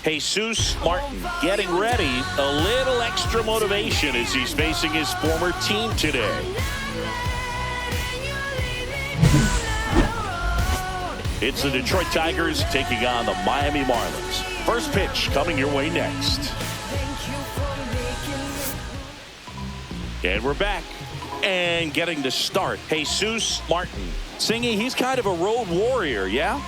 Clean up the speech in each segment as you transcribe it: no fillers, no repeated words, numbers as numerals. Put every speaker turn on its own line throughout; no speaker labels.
Jesus Martin getting ready. A little extra motivation as he's facing his former team today. It's the Detroit Tigers taking on the Miami Marlins. First pitch coming your way next. And we're back. And getting to start, Jesus Martin. Singy, he's kind of a road warrior, yeah?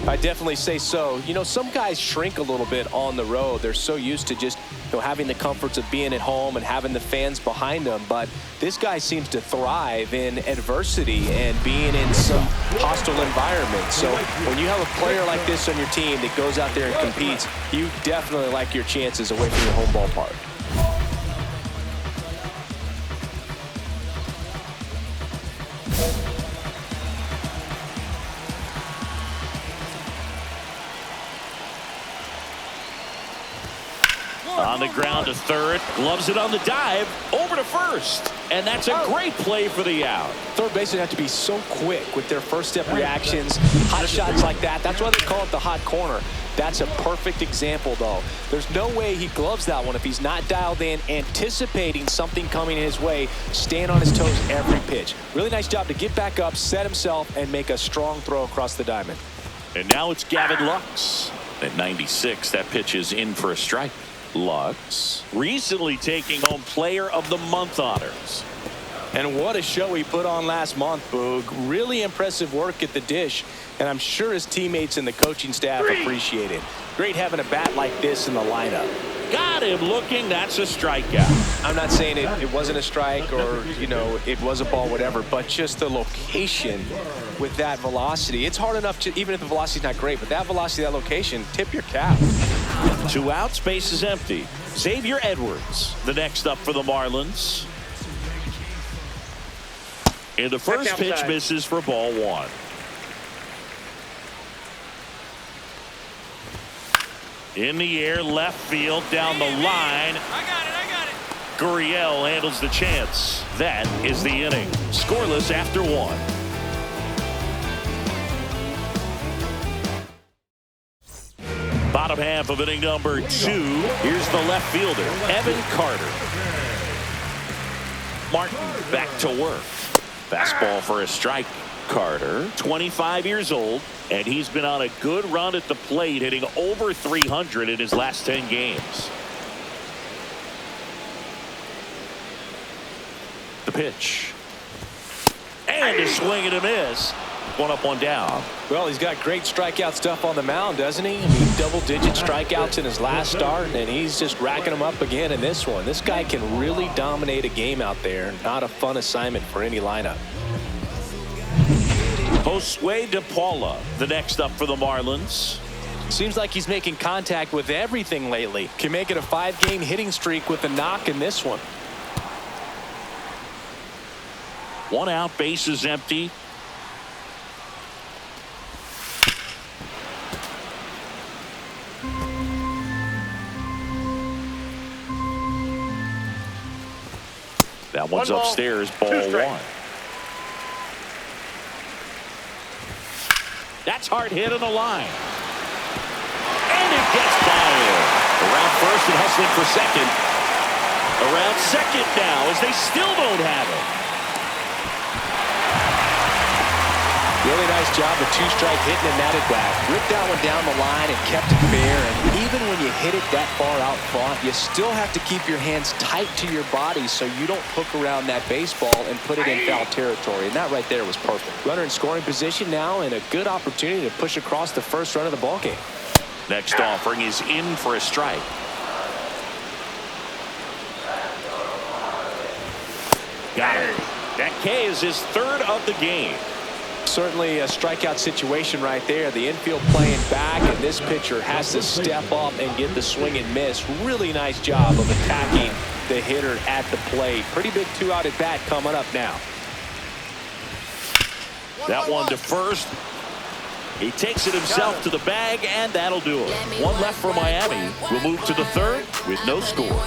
I definitely say so. You know, some guys shrink a little bit on the road. They're so used to just, having the comforts of being at home and having the fans behind them. But this guy seems to thrive in adversity and being in some hostile environment. So when you have a player like this on your team that goes out there and competes, you definitely like your chances away from your home ballpark.
On the ground to third, gloves it on the dive, over to first. And that's a great play for the out.
Third basemen have to be so quick with their first step reactions, hot shots like that. That's why they call it the hot corner. That's a perfect example, though. There's no way he gloves that one if he's not dialed in, anticipating something coming his way, staying on his toes every pitch. Really nice job to get back up, set himself, and make a strong throw across the diamond.
And now it's Gavin Lux. At 96, that pitch is in for a strike. Lux recently taking home Player of the Month honors.
And what a show he put on last month, Boog. Really impressive work at the dish, and I'm sure his teammates and the coaching staff appreciate it. Great having a bat like this in the lineup.
Got him looking. That's a strikeout.
I'm not saying it wasn't a strike or, it was a ball, whatever, but just the location with that velocity. It's hard enough to, even if the velocity's not great, but that velocity, that location, tip your cap.
2 outs, base is empty. Xavier Edwards, the next up for the Marlins. And the first pitch misses for ball 1. In the air, left field, down the line.
I got it.
Gurriel handles the chance. That is the inning. Scoreless after 1. Bottom half of inning number 2. Here's the left fielder, Evan Carter. Martin back to work. Fastball for a strike. Carter, 25 years old, and he's been on a good run at the plate, hitting over 300 in his last 10 games. The pitch. And a swing and a miss. 1 up, 1 down.
Well, he's got great strikeout stuff on the mound, doesn't he? I mean, double-digit strikeouts in his last start, and he's just racking them up again in this one. This guy can really dominate a game out there. Not a fun assignment for any lineup.
Josue De Paula, the next up for the Marlins.
Seems like he's making contact with everything lately. Can make it a 5-game hitting streak with a knock in this one.
1 out, base is empty. That one's upstairs, ball 1. That's hard hit on the line. And it gets by him. Around first and hustling for second. Around second now as they still don't have it.
Really nice job of 2-strike hitting and that at bat. Ripped that one down the line and kept it fair. And even when you hit it that far out front, you still have to keep your hands tight to your body so you don't hook around that baseball and put it in foul territory. And that right there was perfect. Runner in scoring position now and a good opportunity to push across the first run of the ballgame.
Next offering is in for a strike. Got it. That K is his 3rd of the game.
Certainly a strikeout situation right there. The infield playing back, and this pitcher has to step up and get the swing and miss. Really nice job of attacking the hitter at the plate. Pretty big 2-out at bat coming up now.
That one to first. He takes it himself to the bag, and that'll do it. 1 left for Miami. We'll move to the 3rd with no score.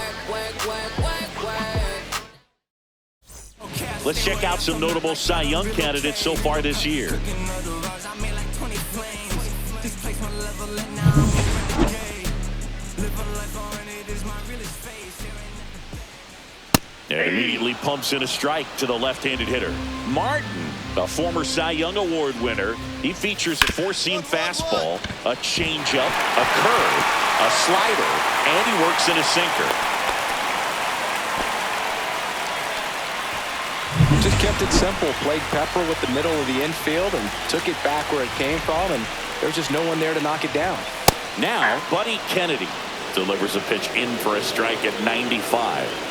Let's check out some notable Cy Young candidates so far this year. And immediately pumps in a strike to the left-handed hitter. Martin, a former Cy Young Award winner. He features a four-seam fastball, a changeup, a curve, a slider, and he works in a sinker.
Just kept it simple. Played pepper with the middle of the infield and took it back where it came from, and there's just no one there to knock it down.
Now, Buddy Kennedy delivers a pitch in for a strike at 95.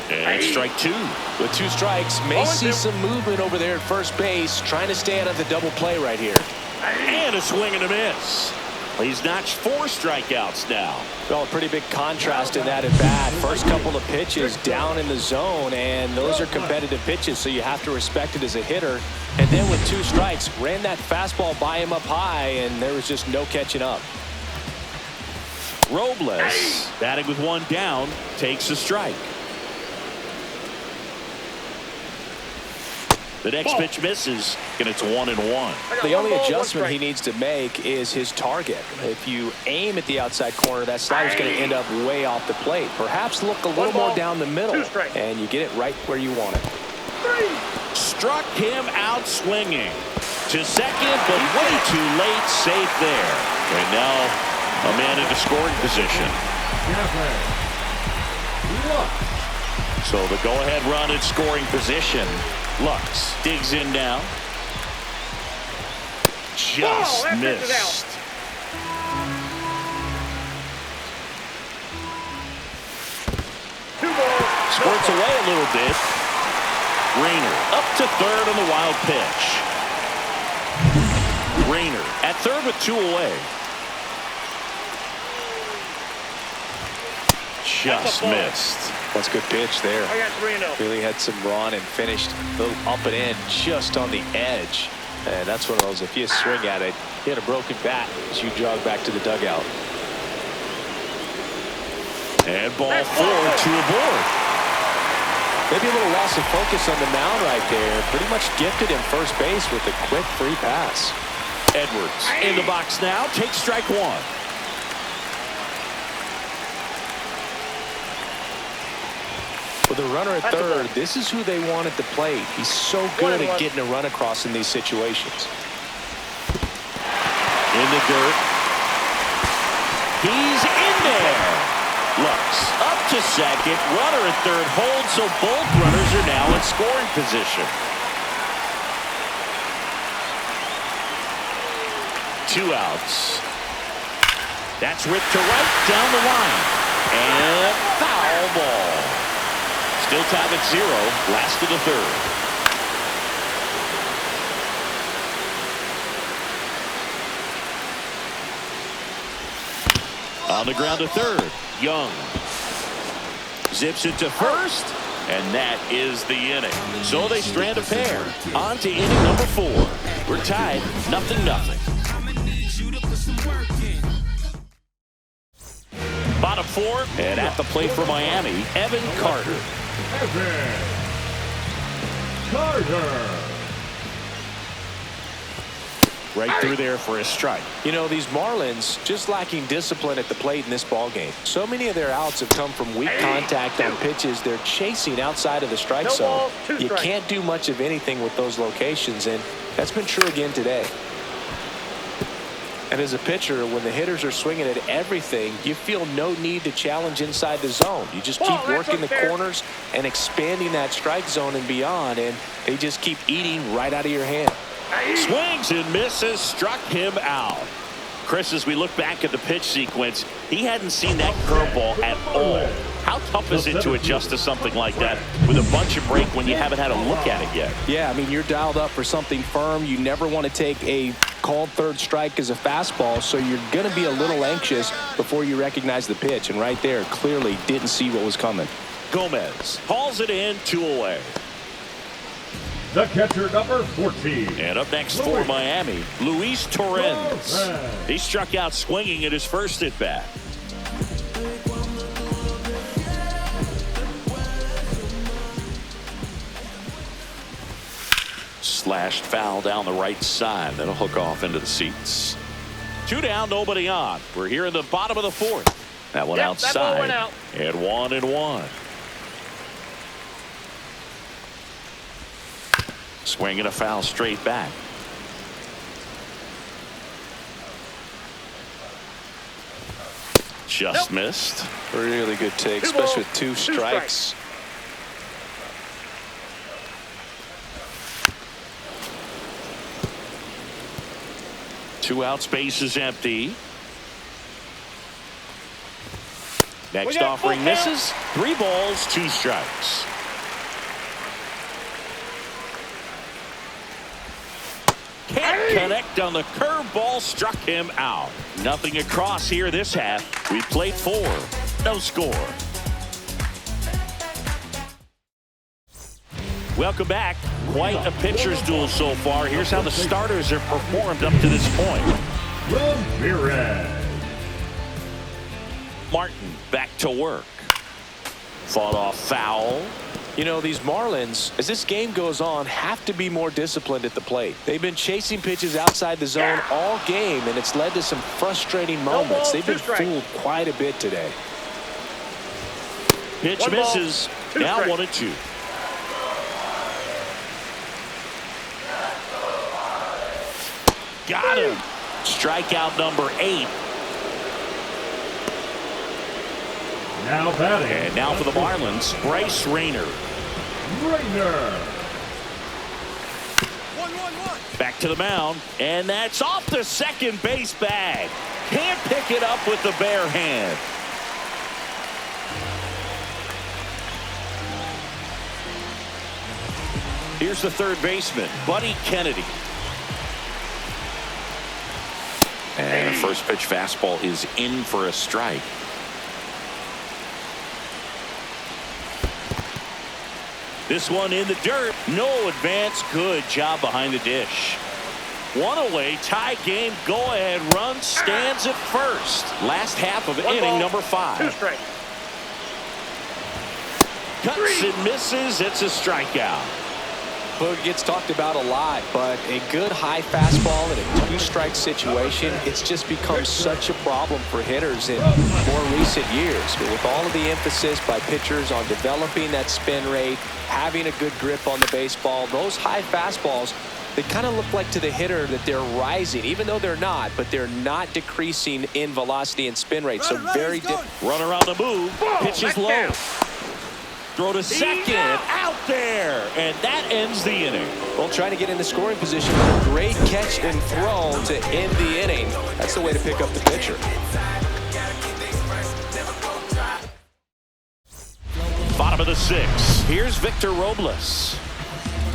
And strike two.
With two strikes, may see some movement over there at first base, trying to stay out of the double play right here.
And a swing and a miss. He's notched 4 strikeouts now.
Well, a pretty big contrast in that at bat. First couple of pitches down in the zone, and those are competitive pitches, so you have to respect it as a hitter. And then with 2 strikes, ran that fastball by him up high, and there was just no catching up.
Robles, batting with 1 down, takes a strike. The next pitch misses, and it's 1-1.
The only adjustment he needs to make is his target. If you aim at the outside corner, that slider's going to end up way off the plate. Perhaps look a little more down the middle, and you get it right where you want it.
Struck him out swinging. To second, but way too late. Safe there. And now a man into scoring position. So the go-ahead run in scoring position. Lux digs in now. Just missed. Squirts away a little bit. Rayner up to third on the wild pitch. Rayner at third with 2 away. Just missed.
That's a good pitch there. Really had some run and finished a little up and in just on the edge. And that's one of those, if you swing at it, you hit a broken bat as you jog back to the dugout.
And ball 4, 2 aboard.
Maybe a little loss of focus on the mound right there. Pretty much gifted him first base with a quick free pass.
Edwards in the box now, takes strike 1.
With a runner at third, this is who they want at the plate. He's so good at getting a run across in these situations.
In the dirt. He's in there. Lux up to second. Runner at third holds, so both runners are now in scoring position. 2 outs. That's ripped to right down the line. And foul ball. Still tied at 0, last of the third. On the ground to third, Young. Zips it to first, and that is the inning. So they strand a pair. On to inning number 4. We're tied, 0-0. Bottom 4, and at the plate for Miami, Evan Carter.
Evan Carter.
Right through there for a strike.
You know, these Marlins just lacking discipline at the plate in this ballgame. So many of their outs have come from weak contact on pitches they're chasing outside of the strike zone. You can't do much of anything with those locations, and that's been true again today. And as a pitcher, when the hitters are swinging at everything, you feel no need to challenge inside the zone. You just keep working the corners and expanding that strike zone and beyond, and they just keep eating right out of your hand.
Swings and misses, struck him out. Chris, as we look back at the pitch sequence, he hadn't seen that curveball at all. How tough is it to adjust to something like that with a bunch of break when you haven't had a look at it yet?
Yeah, I mean, you're dialed up for something firm. You never want to take a called third strike as a fastball, so you're going to be a little anxious before you recognize the pitch. And right there, clearly didn't see what was coming.
Gomez hauls it in, 2 away.
The catcher, number 14.
And up next for Miami, Luis Torrens. He struck out swinging at his first at-bat. Slashed foul down the right side. That'll hook off into the seats. Two down, nobody on. We're here in the bottom of the fourth. That one outside.
That ball went out.
And 1-1. Swing and a foul straight back. Just missed.
Really good take, especially with two strikes.
Two outs, base is empty. Next offering misses. 3 balls, 2 strikes. Can't connect on the curveball, struck him out. Nothing across here this half. We played 4. No score. Welcome back. Quite a pitcher's duel so far. Here's how the starters have performed up to this point.
Ramirez.
Martin back to work. Fought off foul.
You know, these Marlins, as this game goes on, have to be more disciplined at the plate. They've been chasing pitches outside the zone all game, and it's led to some frustrating moments. They've been fooled quite a bit today.
Pitch misses. Now 1-2. Got him. Strikeout number 8.
Now batting.
And now for the Marlins, Bryce Rayner.
Rayner.
1-1-1.
Back to the mound, and that's off the second base bag. Can't pick it up with the bare hand. Here's the third baseman, Buddy Kennedy. And the first pitch fastball is in for a strike. This one in the dirt. No advance. Good job behind the dish. 1 away. Tie game. Go ahead run. Stands at first. Last half of inning number 5.
2 strikes.
Cuts and misses. It's a strikeout.
Well, it gets talked about a lot, but a good high fastball in a 2-strike situation, it's just become such a problem for hitters in more recent years. But with all of the emphasis by pitchers on developing that spin rate, having a good grip on the baseball, those high fastballs, they kind of look like to the hitter that they're rising, even though they're not, but they're not decreasing in velocity and spin rate. So very different.
Runner on the move. Pitches low. Throw to second, out there, and that ends the inning.
Well, trying to get in the scoring position, great catch and throw to end the inning. That's the way to pick up the pitcher.
Bottom of the 6th. Here's Victor Robles.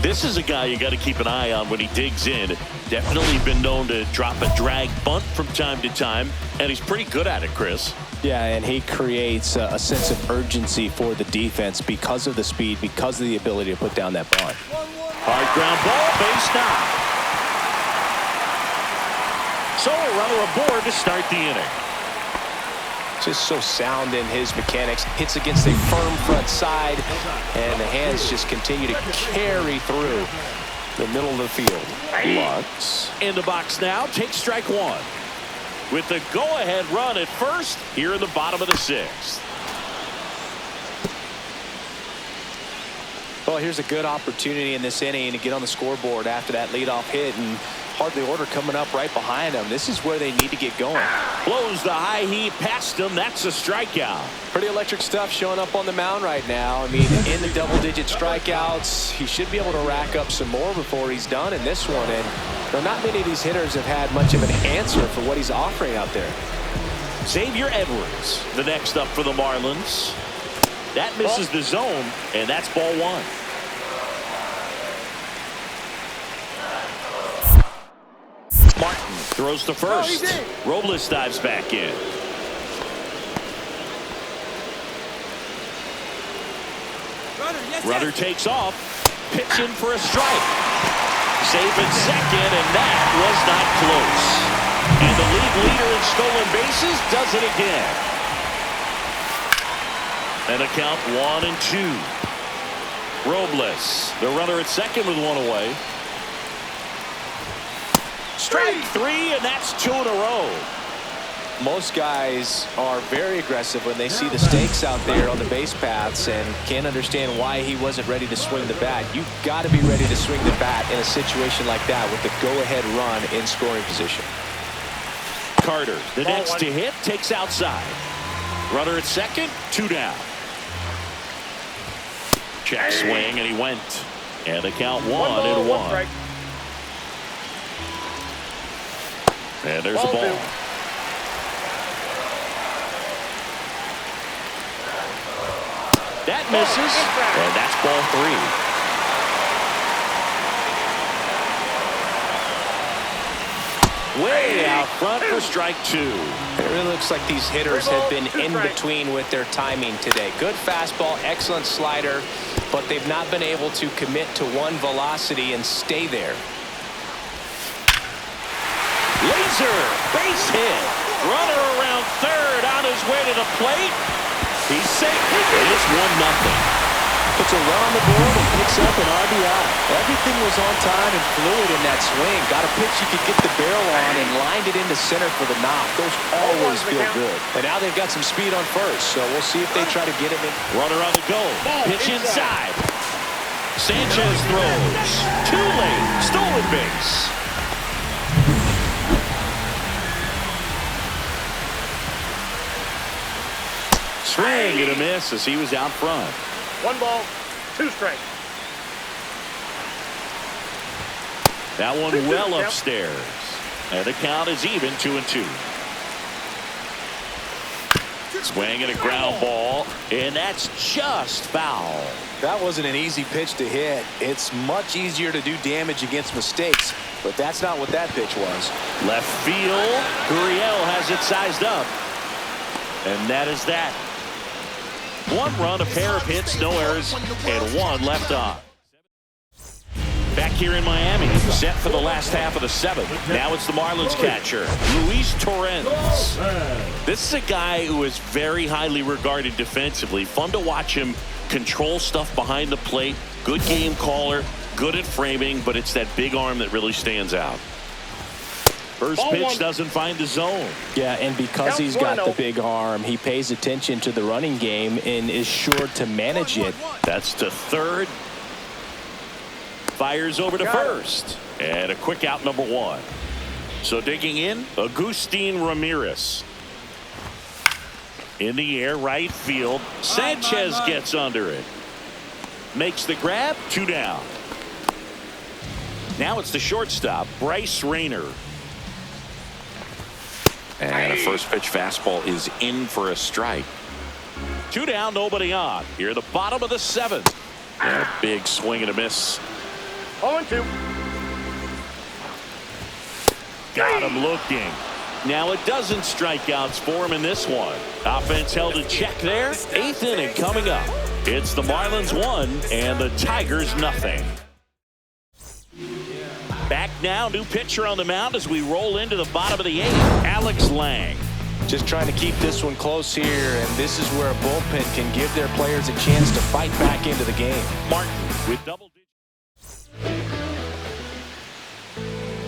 This is a guy you got to keep an eye on when he digs in. Definitely been known to drop a drag bunt from time to time, and he's pretty good at it, Chris.
Yeah, and he creates a sense of urgency for the defense because of the speed, because of the ability to put down that bunt.
Hard ground ball, base knock. So a runner aboard to start the inning.
Just so sound in his mechanics. Hits against a firm front side, and the hands just continue to carry through the middle of the field.
Lutz in the box now. Takes strike 1. With the go-ahead run at first here in the bottom of the 6th.
Well, here's a good opportunity in this inning to get on the scoreboard after that leadoff hit, and hardly order coming up right behind them. This is where they need to get going.
Blows the high heat past him. That's a strikeout.
Pretty electric stuff showing up on the mound right now. I mean, in the double-digit strikeouts, he should be able to rack up some more before he's done in this one. And not many of these hitters have had much of an answer for what he's offering out there.
Xavier Edwards, the next up for the Marlins. That misses the zone, and that's ball 1. Martin throws to first. Robles dives back in. Runner takes off. Pitch in for a strike. Safe at second, and that was not close. And the league leader in stolen bases does it again. And a count 1-2. Robles, the runner at second with 1 away. Strike three, and that's 2 in a row.
Most guys are very aggressive when they see the stakes out there on the base paths and can't understand why he wasn't ready to swing the bat. You've got to be ready to swing the bat in a situation like that with the go-ahead run in scoring position.
Carter, the next to hit, takes outside. Runner at second, 2 down. Check swing, and he went. And the count 1-1. And there's the ball. That misses, and that's ball 3. Way out front for strike 2.
It really looks like these hitters have been in between with their timing today. Good fastball, excellent slider, but they've not been able to commit to one velocity and stay there.
Laser, base hit. Runner around third on his way to the plate. He's safe. It is 1-0.
Puts a run on the board and picks up an RBI. Everything was on time and fluid in that swing. Got a pitch he could get the barrel on and lined it into center for the knock. Those always feel good. And now they've got some speed on first, so we'll see if they try to get him in.
Runner on the go. Pitch inside. Sanchez throws. Too late. Stolen base. Swing and a miss as he was out front.
1 ball, 2 strikes.
That one well upstairs. And the count is even, 2-2. Swing and a ground ball, and that's just foul.
That wasn't an easy pitch to hit. It's much easier to do damage against mistakes, but that's not what that pitch was.
Left field, Gurriel has it sized up. And that is that. 1 run, a pair of hits, no errors, and 1 left on. Back here in Miami, set for the last half of the 7th. Now it's the Marlins catcher, Luis Torrens. This is a guy who is very highly regarded defensively. Fun to watch him control stuff behind the plate. Good game caller, good at framing, but it's that big arm that really stands out. First pitch doesn't find the zone.
Yeah, and because he's got the big arm, he pays attention to the running game and is sure to manage it.
That's to third. Fires over to first. And a quick out, number 1. So digging in, Agustin Ramirez. In the air, right field. Sanchez gets under it. Makes the grab, 2 down. Now it's the shortstop, Bryce Rayner. And a first pitch fastball is in for a strike. 2 down, nobody on. Here, the bottom of the 7th. And a big swing and a miss.
0-2.
Got him looking. Now it doesn't strikeouts for him in this one. Offense held in check there. 8th inning coming up. It's the Marlins 1 and the Tigers nothing. Back now, new pitcher on the mound as we roll into the bottom of the 8th. Alex Lang.
Just trying to keep this one close here, and this is where a bullpen can give their players a chance to fight back into the game.
Martin with double digits.